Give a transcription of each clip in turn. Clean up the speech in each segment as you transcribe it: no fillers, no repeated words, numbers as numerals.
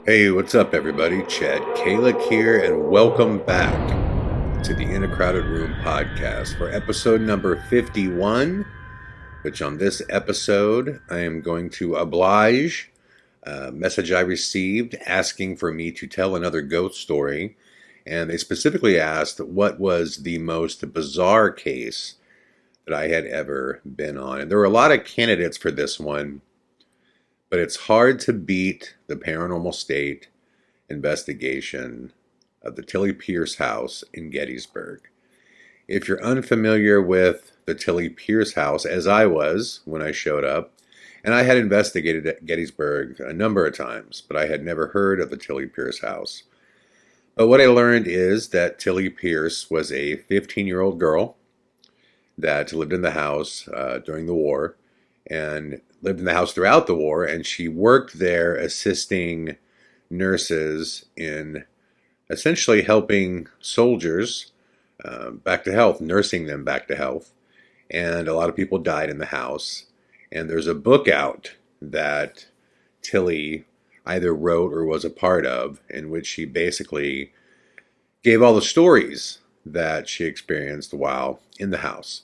Hey, what's up, everybody? Chad Calek here, and welcome back to the In a Crowded Room podcast for episode number 51. Which on this episode, I am going to oblige a message I received asking for me to tell another ghost story. And they specifically asked what was the most bizarre case that I had ever been on. And there were a lot of candidates for this one, but it's hard to beat the Paranormal State investigation of the Tillie Pierce House in Gettysburg. If you're unfamiliar with the Tillie Pierce House, as I was when I showed up, and I had investigated at Gettysburg a number of times, but I had never heard of the Tillie Pierce House. But what I learned is that Tillie Pierce was a 15-year-old girl that lived in the house during the war, and lived in the house throughout the war, and she worked there assisting nurses in essentially helping soldiers back to health, nursing them back to health. And a lot of people died in the house. And there's a book out that Tillie either wrote or was a part of, in which she basically gave all the stories that she experienced while in the house.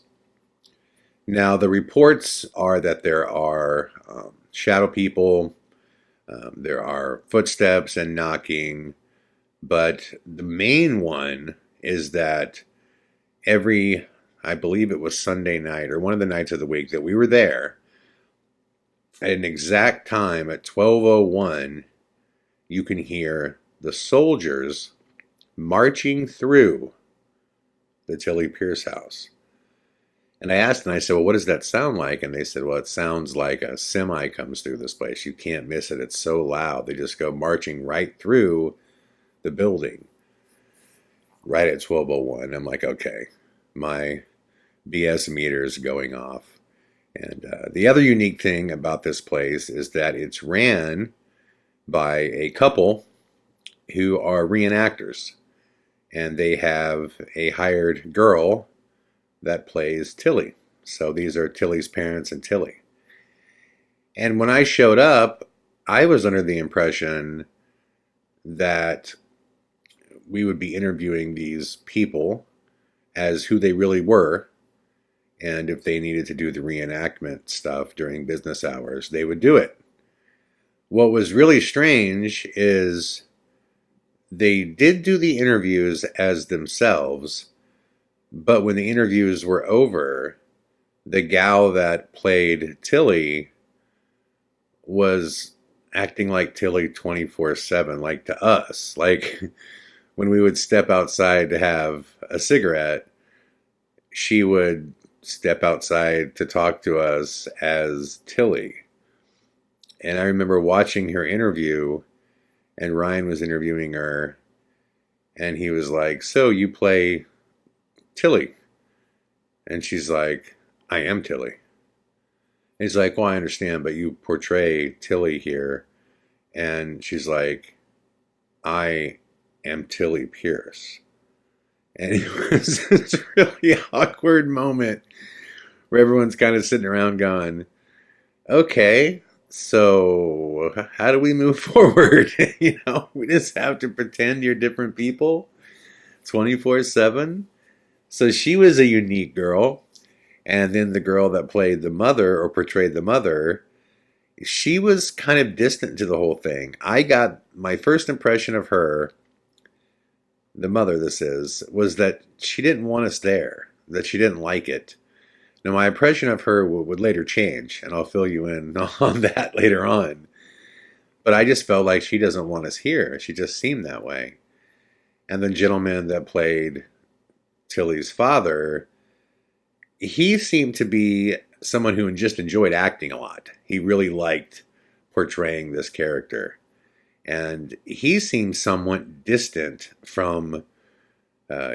Now, the reports are that there are shadow people, there are footsteps and knocking, but the main one is that I believe it was Sunday night or one of the nights of the week that we were there, at an exact time at 12:01, you can hear the soldiers marching through the Tillie Pierce house. And I asked, and I said, well, what does that sound like? And they said, well, it sounds like a semi comes through this place. You can't miss it. It's so loud. They just go marching right through the building right at 12:01. I'm like, okay, my BS meter is going off. And the other unique thing about this place is that it's ran by a couple who are reenactors. And they have a hired girl that plays Tillie. So these are Tillie's parents and Tillie. And when I showed up, I was under the impression that we would be interviewing these people as who they really were. And if they needed to do the reenactment stuff during business hours, they would do it. What was really strange is they did do the interviews as themselves, but when the interviews were over, the gal that played Tillie was acting like Tillie 24/7, like to us. Like when we would step outside to have a cigarette, she would step outside to talk to us as Tillie. And I remember watching her interview, and Ryan was interviewing her, and he was like, so you play Tillie? And she's like, I am Tillie. And he's like, well, I understand, but you portray Tillie here. And she's like, I am Tillie Pierce. And it was this really awkward moment where everyone's kind of sitting around going, okay, so how do we move forward? We just have to pretend you're different people 24/7. So she was a unique girl. And then the girl that played the mother or portrayed the mother, she was kind of distant to the whole thing. I got my first impression of her, the mother this is, was that she didn't want us there, that she didn't like it. Now, my impression of her would later change, and I'll fill you in on that later on. But I just felt like she doesn't want us here. She just seemed that way. And the gentleman that played Tillie's father, he seemed to be someone who just enjoyed acting a lot. He really liked portraying this character. And he seemed somewhat distant from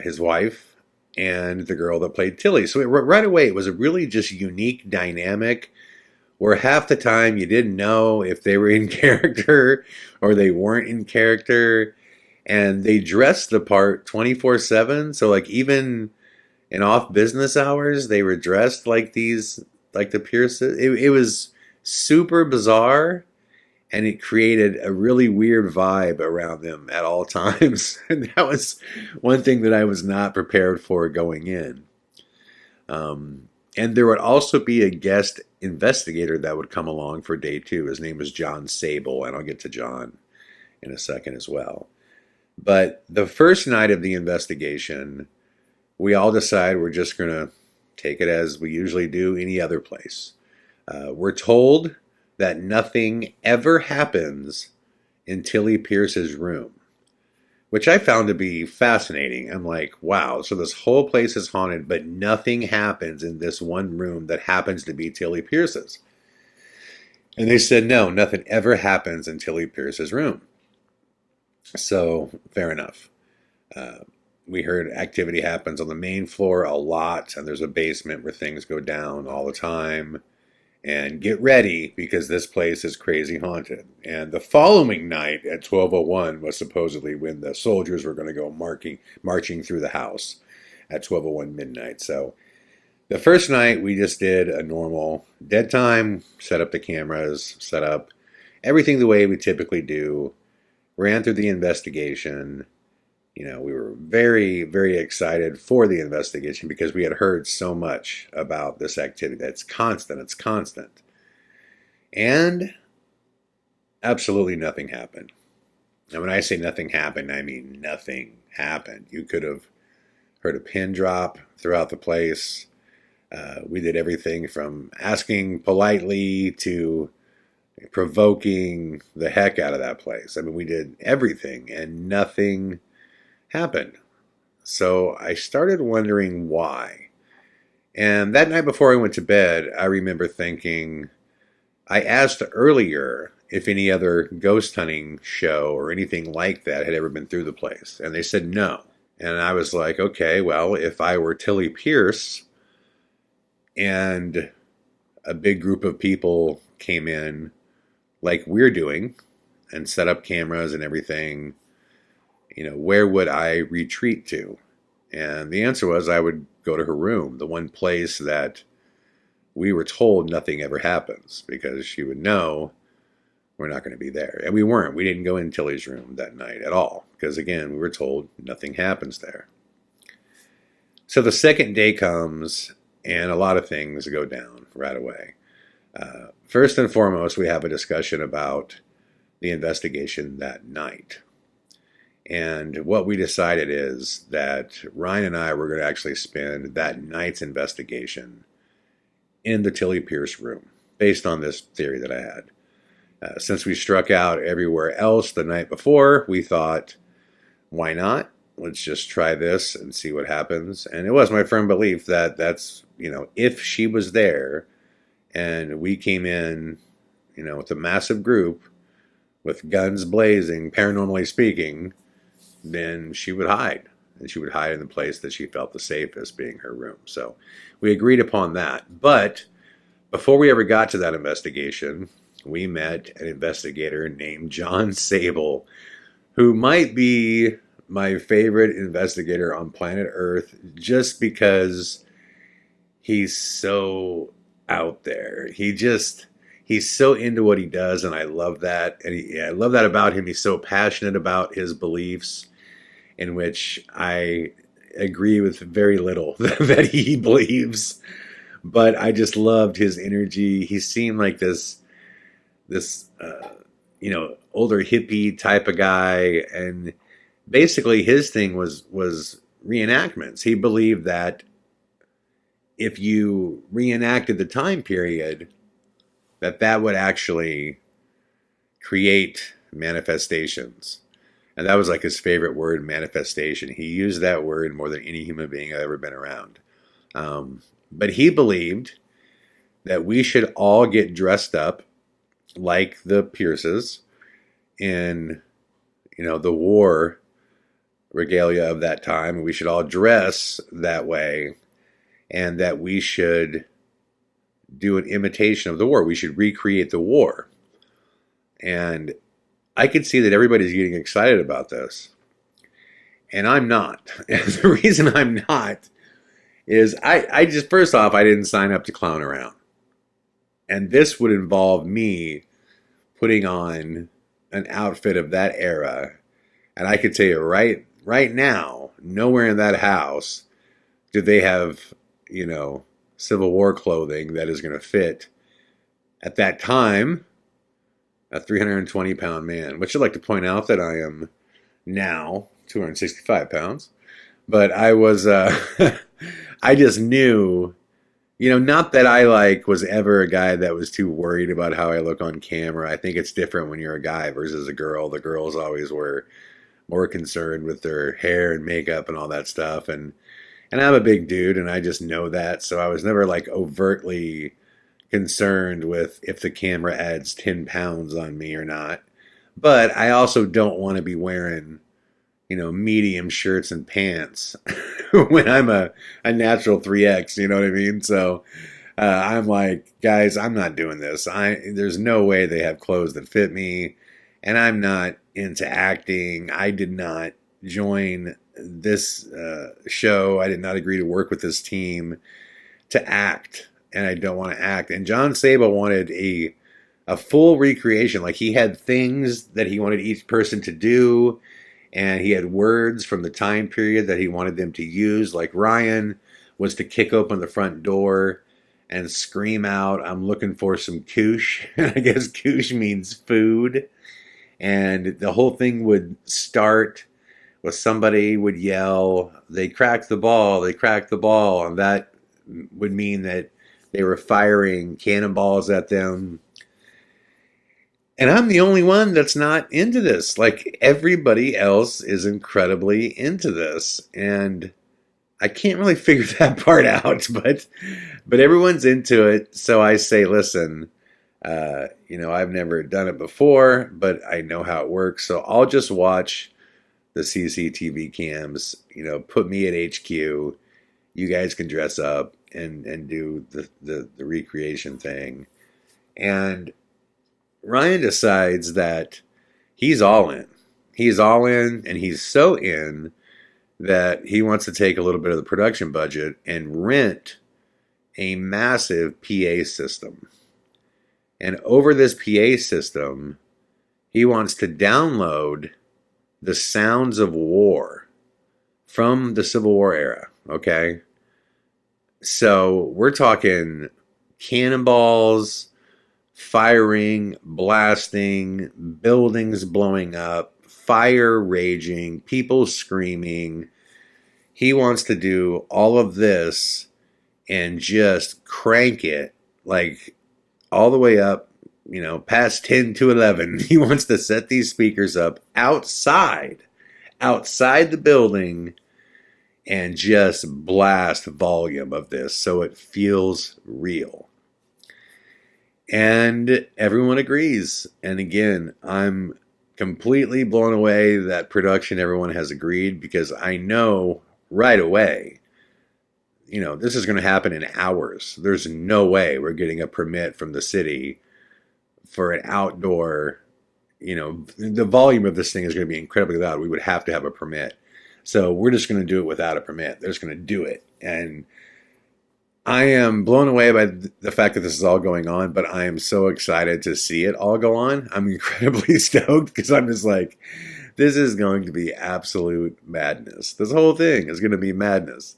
his wife and the girl that played Tillie. So right away, it was a really just unique dynamic where half the time you didn't know if they were in character or they weren't in character. And they dressed the part 24/7. So like even in off business hours, they were dressed like the Pierces. It was super bizarre. and it created a really weird vibe around them at all times. And that was one thing that I was not prepared for going in. And there would also be a guest investigator that would come along for day 2. His name was John Sable, and I'll get to John in a second as well. But the first night of the investigation, we all decide we're just going to take it as we usually do any other place. We're told that nothing ever happens in Tillie Pierce's room, which I found to be fascinating. I'm like, wow, so this whole place is haunted, but nothing happens in this one room that happens to be Tillie Pierce's. And they said, no, nothing ever happens in Tillie Pierce's room. So, fair enough. We heard activity happens on the main floor a lot, and there's a basement where things go down all the time. And get ready, because this place is crazy haunted. And the following night at 12:01 was supposedly when the soldiers were going to go marching through the house at 12:01 midnight. So the first night we just did a normal dead time, set up the cameras, set up everything the way we typically do, ran through the investigation. You know, we were very, very excited for the investigation because we had heard so much about this activity. That's constant. It's constant. And absolutely nothing happened. And when I say nothing happened, I mean nothing happened. You could have heard a pin drop throughout the place. We did everything from asking politely to provoking the heck out of that place. I mean, we did everything and nothing happened. So I started wondering why. And that night before I went to bed, I remember thinking, I asked earlier if any other ghost hunting show or anything like that had ever been through the place. And they said no. And I was like, okay, well, if I were Tillie Pierce and a big group of people came in like we're doing and set up cameras and everything, you know, where would I retreat to? And the answer was I would go to her room, the one place that we were told nothing ever happens, because she would know we're not going to be there. And we weren't. We didn't go in Tillie's room that night at all, because again, we were told nothing happens there. So the second day comes and a lot of things go down right away. First and foremost, we have a discussion about the investigation that night. And what we decided is that Ryan and I were going to actually spend that night's investigation in the Tillie Pierce room, based on this theory that I had. Since we struck out everywhere else the night before, we thought, why not? Let's just try this and see what happens. And it was my firm belief that that's, you know, if she was there and we came in, you know, with a massive group with guns blazing, paranormally speaking, then she would hide. And she would hide in the place that she felt the safest, being her room. So we agreed upon that. But before we ever got to that investigation, we met an investigator named John Sable, who might be my favorite investigator on planet Earth, just because he's so out there. He's so into what he does, and I love that. And I love that about him. He's so passionate about his beliefs, in which I agree with very little that he believes. But I just loved his energy. He seemed like this older hippie type of guy, and basically his thing was reenactments. He believed that if you reenacted the time period, that would actually create manifestations. And that was like his favorite word, manifestation. He used that word more than any human being I've ever been around. But he believed that we should all get dressed up like the Pierces in, the war regalia of that time. We should all dress that way, and that we should do an imitation of the war. We should recreate the war. And I could see that everybody's getting excited about this. And I'm not. And the reason I'm not is I just, first off, I didn't sign up to clown around. And this would involve me putting on an outfit of that era. And I could tell you right now, nowhere in that house do they have, Civil War clothing that is going to fit at that time a 320-pound man, which I'd like to point out that I am now 265 pounds. But I was, I just knew, not that I was ever a guy that was too worried about how I look on camera. I think it's different when you're a guy versus a girl. The girls always were more concerned with their hair and makeup and all that stuff. And I'm a big dude, and I just know that. So I was never overtly concerned with if the camera adds 10 pounds on me or not. But I also don't want to be wearing, medium shirts and pants when I'm a natural 3X, you know what I mean? So I'm like, guys, I'm not doing this. There's no way they have clothes that fit me, and I'm not into acting. I did not join this show. I did not agree to work with this team to act, and I don't want to act. And John Sable wanted a full recreation. He had things that he wanted each person to do, and he had words from the time period that he wanted them to use. Ryan was to kick open the front door and scream out, "I'm looking for some koosh." And I guess koosh means food. And the whole thing would start with somebody would yell, "They cracked the ball, they cracked the ball." And that would mean that they were firing cannonballs at them. And I'm the only one that's not into this. Everybody else is incredibly into this. And I can't really figure that part out, but everyone's into it. So I say, listen, I've never done it before, but I know how it works. So I'll just watch the CCTV cams, put me at HQ. You guys can dress up and do the recreation thing. And Ryan decides that he's all in. He's all in, and he's so in that he wants to take a little bit of the production budget and rent a massive PA system. And over this PA system, he wants to download the sounds of war from the Civil War era, okay? So we're talking cannonballs, firing, blasting, buildings blowing up, fire raging, people screaming. He wants to do all of this and just crank it all the way up, past 10 to 11. He wants to set these speakers up outside the building and just blast volume of this so it feels real. And everyone agrees. And again, I'm completely blown away that production, everyone has agreed, because I know right away, this is going to happen in hours. There's no way we're getting a permit from the city for an outdoor, the volume of this thing is going to be incredibly loud. We would have to have a permit. So we're just going to do it without a permit. They're just going to do it. And I am blown away by the fact that this is all going on, but I am so excited to see it all go on. I'm incredibly stoked because I'm just this is going to be absolute madness. This whole thing is going to be madness.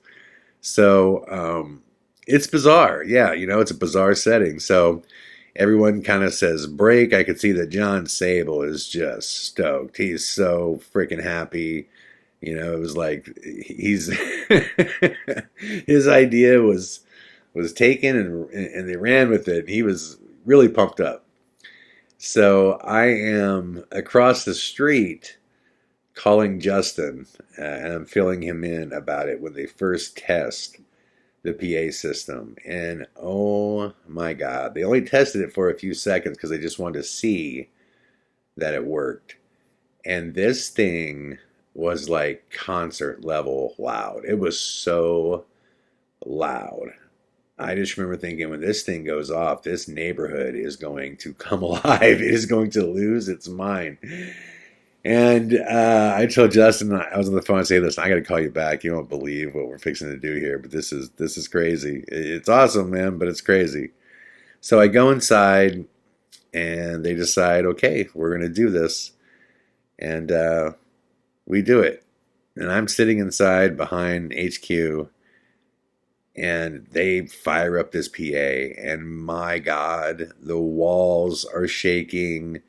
So it's bizarre. Yeah, it's a bizarre setting. So everyone kind of says break. I could see that John Sable is just stoked. He's so freaking happy. It was he's his idea was taken and they ran with it. He was really pumped up. So I am across the street calling Justin, and I'm filling him in about it when they first test the PA system. And oh my God, they only tested it for a few seconds because they just wanted to see that it worked. And this thing was concert level loud. It was so loud. I just remember thinking, when this thing goes off, this neighborhood is going to come alive. It is going to lose its mind. And I told Justin, I was on the phone, and say, listen, I got to call you back. You won't believe what we're fixing to do here, but this is crazy. It's awesome, man, but it's crazy. So I go inside, And they decide, okay, we're going to do this. And we do it. And I'm sitting inside behind HQ, and they fire up this PA, and my God, the walls are shaking.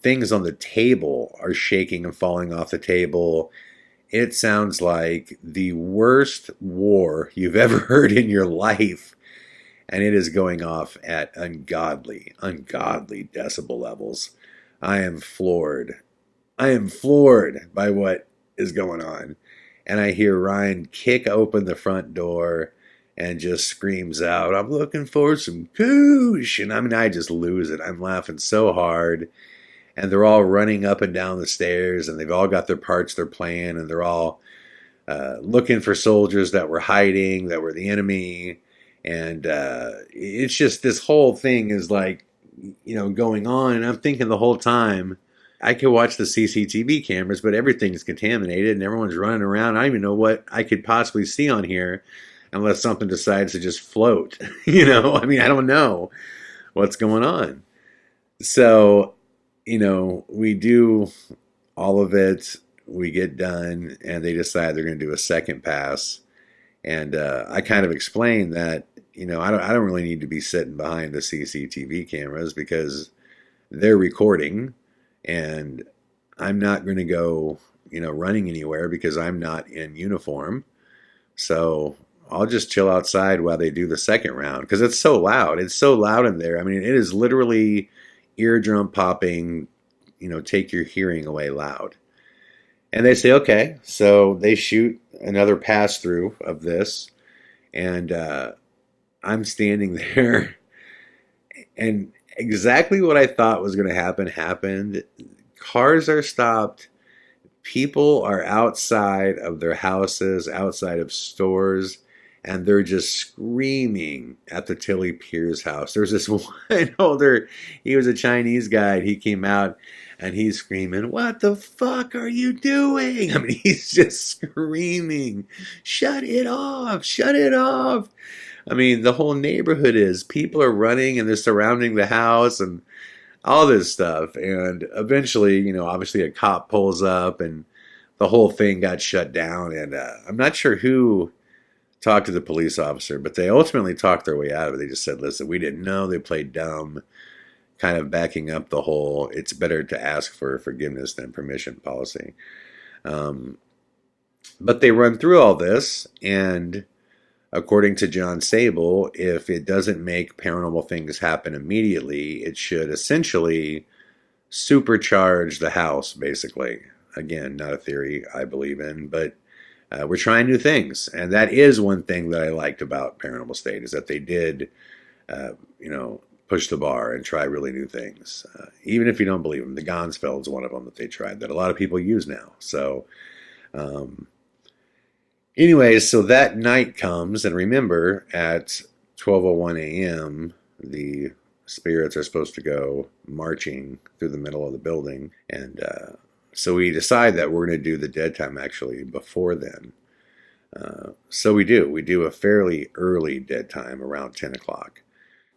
Things on the table are shaking and falling off the table. It sounds like the worst war you've ever heard in your life. And it is going off at ungodly decibel levels. I am floored. I am floored by what is going on. And I hear Ryan kick open the front door and just screams out, "I'm looking for some koosh." And I just lose it. I'm laughing so hard. And they're all running up and down the stairs, and they've all got their parts they're playing, and they're all looking for soldiers that were hiding, that were the enemy. And it's just, this whole thing is like, going on. And I'm thinking the whole time, I could watch the CCTV cameras, but everything's contaminated and everyone's running around. I don't even know what I could possibly see on here unless something decides to just float. I don't know what's going on. So, we do all of it. We get done, and they decide they're going to do a second pass. And I kind of explained that, I don't really need to be sitting behind the CCTV cameras because they're recording, and I'm not going to go, running anywhere because I'm not in uniform. So I'll just chill outside while they do the second round because it's so loud. It's so loud in there. It is literally eardrum popping, take your hearing away loud. And they say, okay. So they shoot another pass through of this. And I'm standing there. And exactly what I thought was going to happen happened. Cars are stopped. People are outside of their houses, outside of stores. And they're just screaming at the Tillie Pierce House. There's this one older, he was a Chinese guy. He came out and he's screaming, "What the fuck are you doing?" He's just screaming, "Shut it off, shut it off." The whole neighborhood is. People are running and they're surrounding the house and all this stuff. And eventually, obviously a cop pulls up and the whole thing got shut down. And I'm not sure who talked to the police officer, but they ultimately talked their way out of it. They just said, "Listen, we didn't know." They played dumb, kind of backing up the whole "it's better to ask for forgiveness than permission" policy. But they run through all this, and according to John Sable, if it doesn't make paranormal things happen immediately, it should essentially supercharge the house, basically. Again, not a theory I believe in, but we're trying new things. And that is one thing that I liked about Paranormal State, is that they did, push the bar and try really new things. Even if you don't believe them, the Gonsfeld is one of them that they tried that a lot of people use now. So, anyways, so that night comes, and remember, at 12:01 a.m., the spirits are supposed to go marching through the middle of the building. And so we decide that we're going to do the dead time actually before then. So we do a fairly early dead time, around 10 o'clock.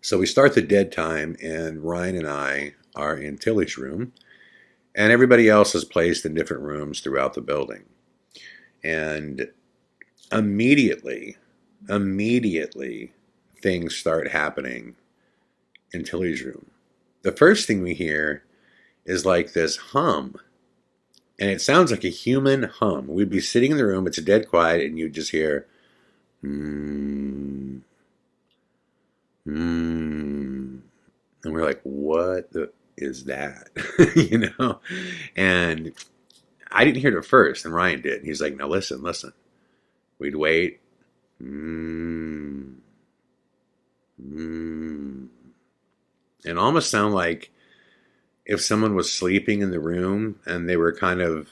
So we start the dead time, and Ryan and I are in Tillie's room, and everybody else is placed in different rooms throughout the building. And immediately, things start happening in Tillie's room. The first thing we hear is like this hum. And it sounds like a human hum. We'd be sitting in the room, it's dead quiet, and you'd just hear, And we're like, what is that? And I didn't hear it at first, and Ryan did. He's like, "Now listen. We'd wait. It almost sounded like if someone was sleeping in the room and they were kind of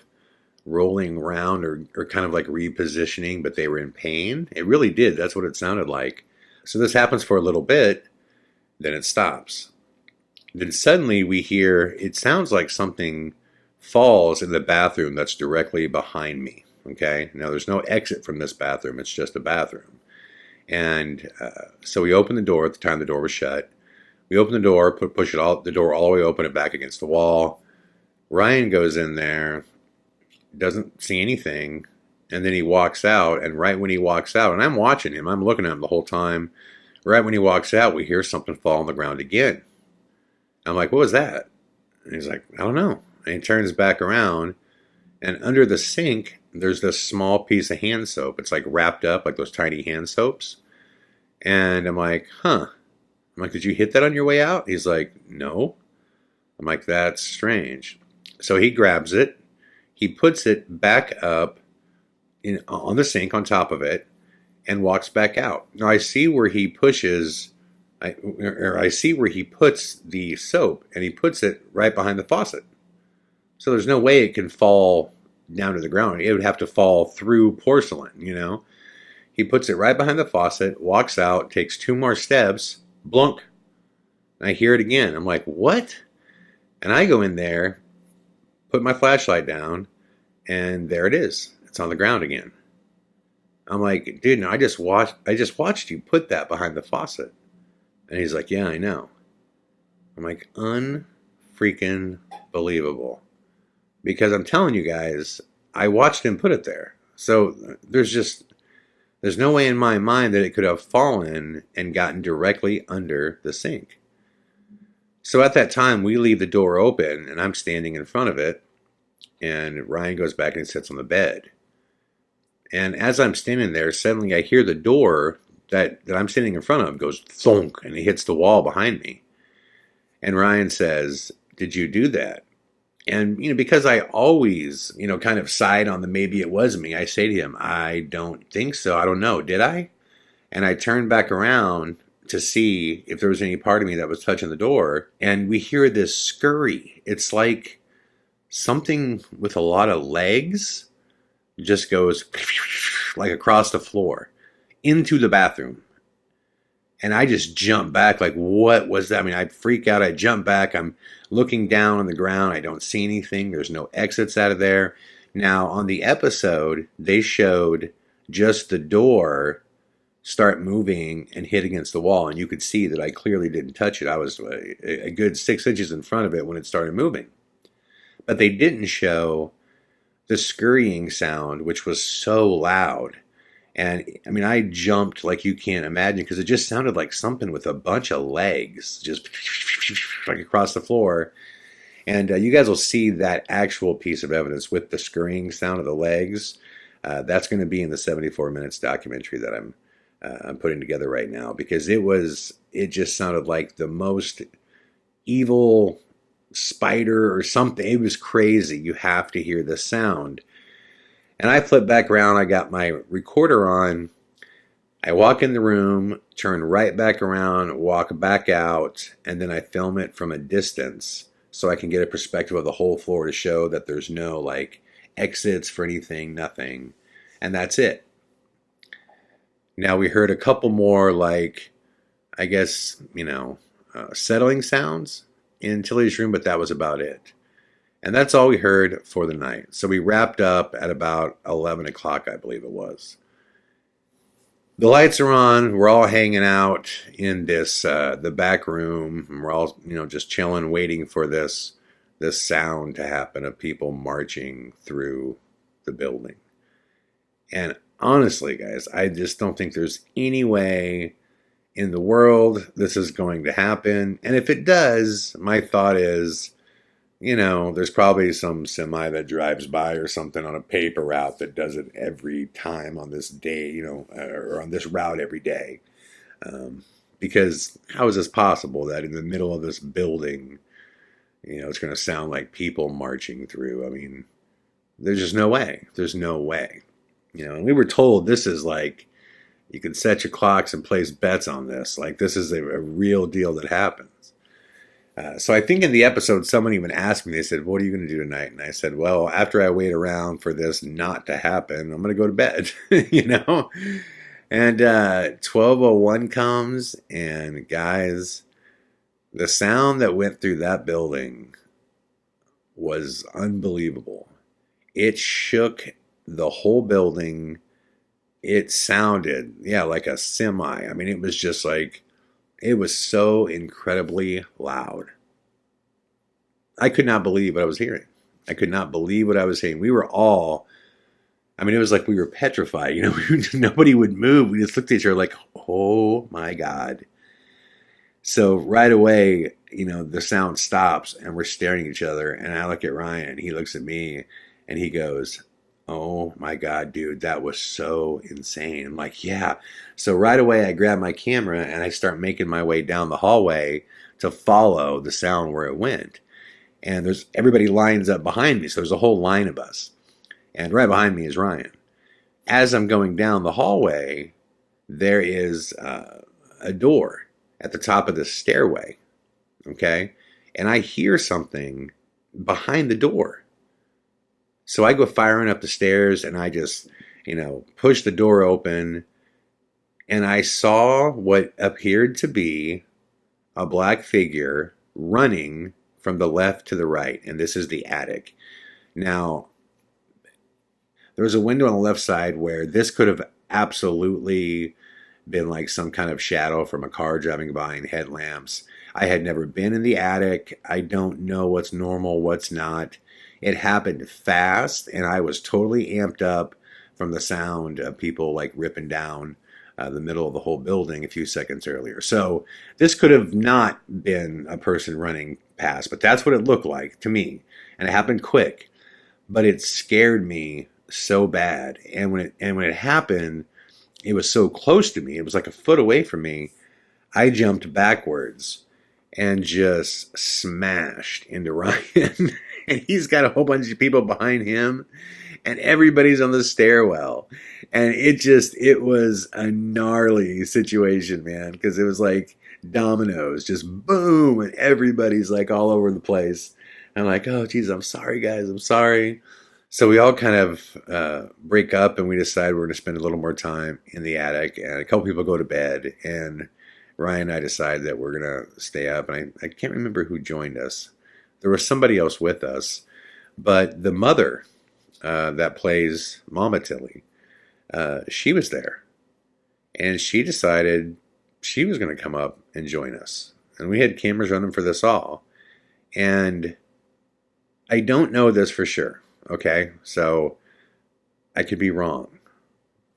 rolling around or kind of like repositioning, but they were in pain. It really did. That's what it sounded like. So this happens for a little bit, then it stops. Then suddenly we hear, it sounds like something falls in the bathroom that's directly behind me. Okay, now there's no exit from this bathroom, it's just a bathroom. And so we opened the door. At the time the door was shut. We open the door, push the door all the way open, it back against the wall. Ryan goes in there, doesn't see anything, and then he walks out. And right when he walks out, and I'm watching him, I'm looking at him the whole time. Right when he walks out, we hear something fall on the ground again. I'm like, what was that? And he's like, I don't know. And he turns back around, and under the sink, there's this small piece of hand soap. It's like wrapped up like those tiny hand soaps. And I'm like, huh. I'm like, did you hit that on your way out? He's like, no. I'm like, that's strange. So he grabs it. He puts it back up on the sink on top of it and walks back out. Now I see where he pushes, I see where he puts the soap, and he puts it right behind the faucet. So there's no way it can fall down to the ground. It would have to fall through porcelain, you know. He puts it right behind the faucet, walks out, takes 2 more steps, blunk. And I hear it again. I'm like, what? And I go in there, put my flashlight down, and there it is. It's on the ground again. I'm like, dude, no, I just watched you put that behind the faucet. And he's like, yeah, I know. I'm like, unfreaking believable. Because I'm telling you guys, I watched him put it there. So there's no way in my mind that it could have fallen and gotten directly under the sink. So at that time, we leave the door open, and I'm standing in front of it, and Ryan goes back and sits on the bed. And as I'm standing there, suddenly I hear the door that I'm standing in front of goes thunk, and it hits the wall behind me. And Ryan says, did you do that? And, because I always, kind of side on the maybe it was me, I say to him, I don't think so. I don't know. Did I? And I turn back around to see if there was any part of me that was touching the door. And we hear this scurry. It's like something with a lot of legs just goes like across the floor into the bathroom. And I just jump back like, what was that? I mean, I freak out. I jump back. I'm looking down on the ground. I don't see anything. There's no exits out of there. Now, on the episode, they showed just the door start moving and hit against the wall. And you could see that I clearly didn't touch it. I was a good 6 inches in front of it when it started moving. But they didn't show the scurrying sound, which was so loud. And I mean, I jumped like you can't imagine, because it just sounded like something with a bunch of legs just like across the floor. And you guys will see that actual piece of evidence with the scurrying sound of the legs. That's going to be in the 74 minutes documentary that I'm putting together right now, because it just sounded like the most evil spider or something. It was crazy. You have to hear the sound. And I flip back around. I got my recorder on. I walk in the room, turn right back around, walk back out, and then I film it from a distance so I can get a perspective of the whole floor to show that there's no like exits for anything, nothing. And that's it. Now we heard a couple more like, I guess, settling sounds in Tillie's room, but that was about it. And that's all we heard for the night. So we wrapped up at about 11 o'clock, I believe it was. The lights are on. We're all hanging out in this the back room. And we're all, just chilling, waiting for this sound to happen of people marching through the building. And honestly, guys, I just don't think there's any way in the world this is going to happen. And if it does, my thought is, there's probably some semi that drives by or something on a paper route that does it every time on this day, or on this route every day. Because how is this possible that in the middle of this building, it's going to sound like people marching through? I mean, there's just no way. There's no way. And we were told this is like, you can set your clocks and place bets on this. Like, this is a real deal that happens. So I think in the episode, someone even asked me, they said, what are you going to do tonight? And I said, well, after I wait around for this not to happen, I'm going to go to bed, And 12:01 comes, and guys, the sound that went through that building was unbelievable. It shook the whole building. It sounded, like a semi. I mean, it was just like, It was so incredibly loud. I could not believe what I was hearing. I could not believe what I was hearing. We were all, I mean, it was like we were petrified. Nobody would move. We just looked at each other like, oh my God. So right away, the sound stops and we're staring at each other. And I look at Ryan and he looks at me and he goes, oh my God, dude, that was so insane. I'm like, yeah. So right away, I grab my camera and I start making my way down the hallway to follow the sound where it went. And everybody lines up behind me. So there's a whole line of us. And right behind me is Ryan. As I'm going down the hallway, there is a door at the top of the stairway. Okay. And I hear something behind the door. So I go firing up the stairs and I just, push the door open. And I saw what appeared to be a black figure running from the left to the right. And this is the attic. Now, there was a window on the left side where this could have absolutely been like some kind of shadow from a car driving by and headlamps. I had never been in the attic. I don't know what's normal, what's not. It happened fast, and I was totally amped up from the sound of people like ripping down the middle of the whole building a few seconds earlier. So this could have not been a person running past, but that's what it looked like to me. And it happened quick, but it scared me so bad. And when it happened, it was so close to me. It was like a foot away from me. I jumped backwards and just smashed into Ryan. And he's got a whole bunch of people behind him. And everybody's on the stairwell. And it was a gnarly situation, man. Because it was like dominoes, just boom. And everybody's like all over the place. And I'm like, oh, geez, I'm sorry, guys. I'm sorry. So we all kind of break up and we decide we're going to spend a little more time in the attic. And a couple people go to bed. And Ryan and I decide that we're going to stay up. And I can't remember who joined us. There was somebody else with us. But the mother that plays Mama Tillie, she was there. And she decided she was going to come up and join us. And we had cameras running for this all. And I don't know this for sure. Okay, so I could be wrong.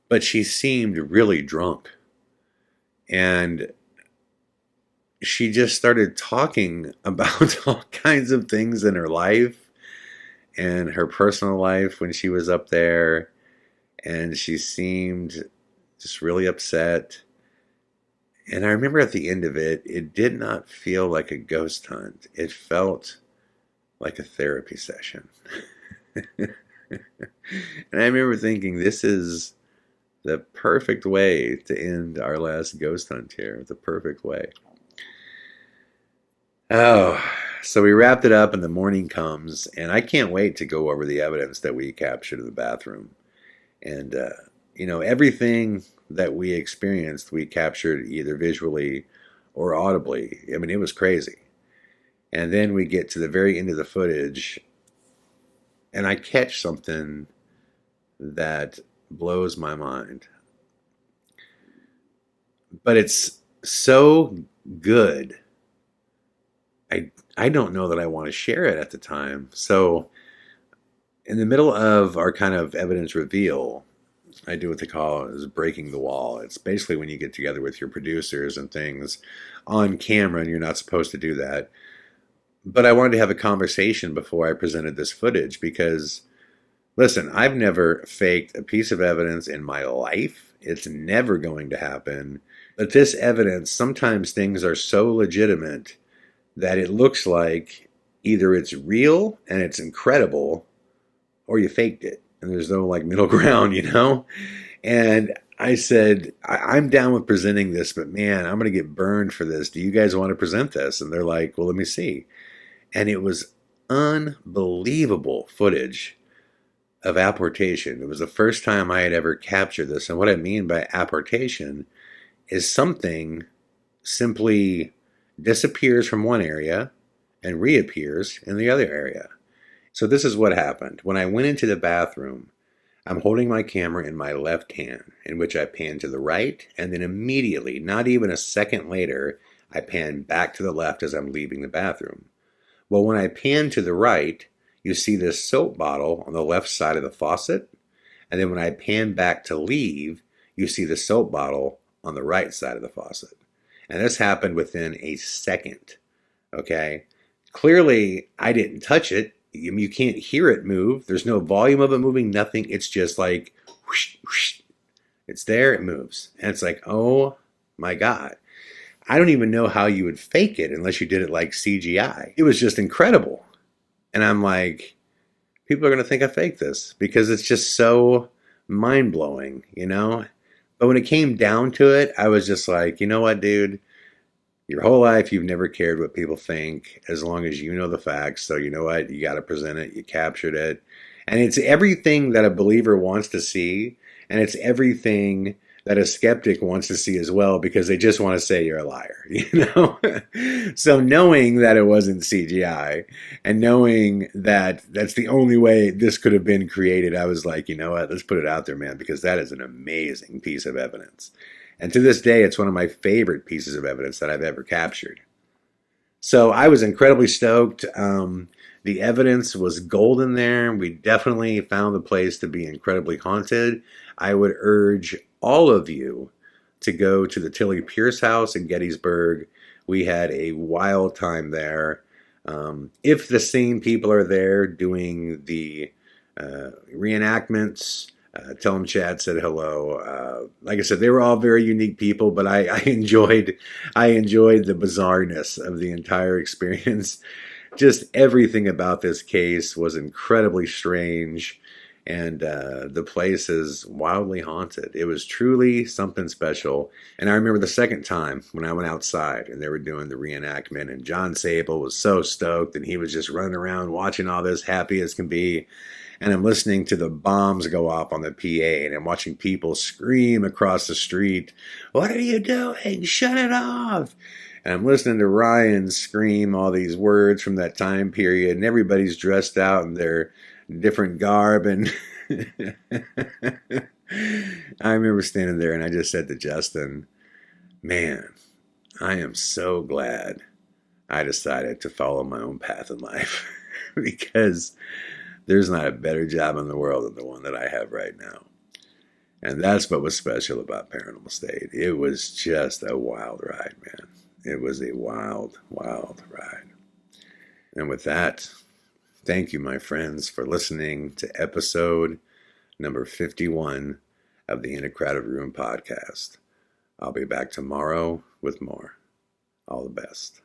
But she seemed really drunk. And she just started talking about all kinds of things in her life and her personal life when she was up there. And she seemed just really upset. And I remember at the end of it, it did not feel like a ghost hunt. It felt like a therapy session. And I remember thinking, this is the perfect way to end our last ghost hunt here. The perfect way. Oh, so we wrapped it up and the morning comes, and I can't wait to go over the evidence that we captured in the bathroom. And, everything that we experienced, we captured either visually or audibly. I mean, it was crazy. And then we get to the very end of the footage, and I catch something that blows my mind. But it's so good. I don't know that I want to share it at the time. So in the middle of our kind of evidence reveal, I do what they call is breaking the wall. It's basically when you get together with your producers and things on camera, and you're not supposed to do that. But I wanted to have a conversation before I presented this footage because, listen, I've never faked a piece of evidence in my life. It's never going to happen. But this evidence, sometimes things are so legitimate that it looks like either it's real and it's incredible or you faked it. And there's no like middle ground, And I said, I'm down with presenting this, but man, I'm going to get burned for this. Do you guys want to present this? And they're like, well, let me see. And it was unbelievable footage of apportation. It was the first time I had ever captured this. And what I mean by apportation is something simply disappears from one area and reappears in the other area. So this is what happened. When I went into the bathroom, I'm holding my camera in my left hand, in which I pan to the right, and then immediately, not even a second later, I pan back to the left as I'm leaving the bathroom. Well, when I pan to the right, you see this soap bottle on the left side of the faucet. And then when I pan back to leave, you see the soap bottle on the right side of the faucet. And this happened within a second. Okay? Clearly, I didn't touch it. You can't hear it move. There's no volume of it moving, nothing. It's just like, whoosh, whoosh. It's there, it moves. And it's like, oh my God. I don't even know how you would fake it unless you did it like CGI. It was just incredible. And I'm like, people are going to think I faked this because it's just so mind-blowing, you know? But when it came down to it, I was just like, you know what, dude? Your whole life, you've never cared what people think as long as you know the facts. So you know what? You got to present it. You captured it. And it's everything that a believer wants to see. And it's everything that a skeptic wants to see as well, because they just want to say you're a liar, you know? So knowing that it wasn't CGI and knowing that that's the only way this could have been created, I was like, you know what? Let's put it out there, man, because that is an amazing piece of evidence. And to this day, it's one of my favorite pieces of evidence that I've ever captured. So I was incredibly stoked. The evidence was golden there. We definitely found the place to be incredibly haunted. I would urge all of you to go to the Tillie Pierce House in Gettysburg. We had a wild time there. If the same people are there doing the reenactments, tell them Chad said hello. Like I said, they were all very unique people, but I enjoyed the bizarreness of the entire experience. Just everything about this case was incredibly strange, and the place is wildly haunted. It was truly something special. And I remember the second time when I went outside and they were doing the reenactment, and John Sable was so stoked, and he was just running around watching all this, happy as can be. And I'm listening to the bombs go off on the PA, and I'm watching people scream across the street, "What are you doing? Shut it off!" And I'm listening to Ryan scream all these words from that time period, and everybody's dressed out in their different garb. And I remember standing there, and I just said to Justin, man, I am so glad I decided to follow my own path in life because there's not a better job in the world than the one that I have right now. And that's what was special about Paranormal State. It was just a wild ride, man. It was a wild, wild ride. And with that, thank you, my friends, for listening to episode number 51 of the In a Crowded Room podcast. I'll be back tomorrow with more. All the best.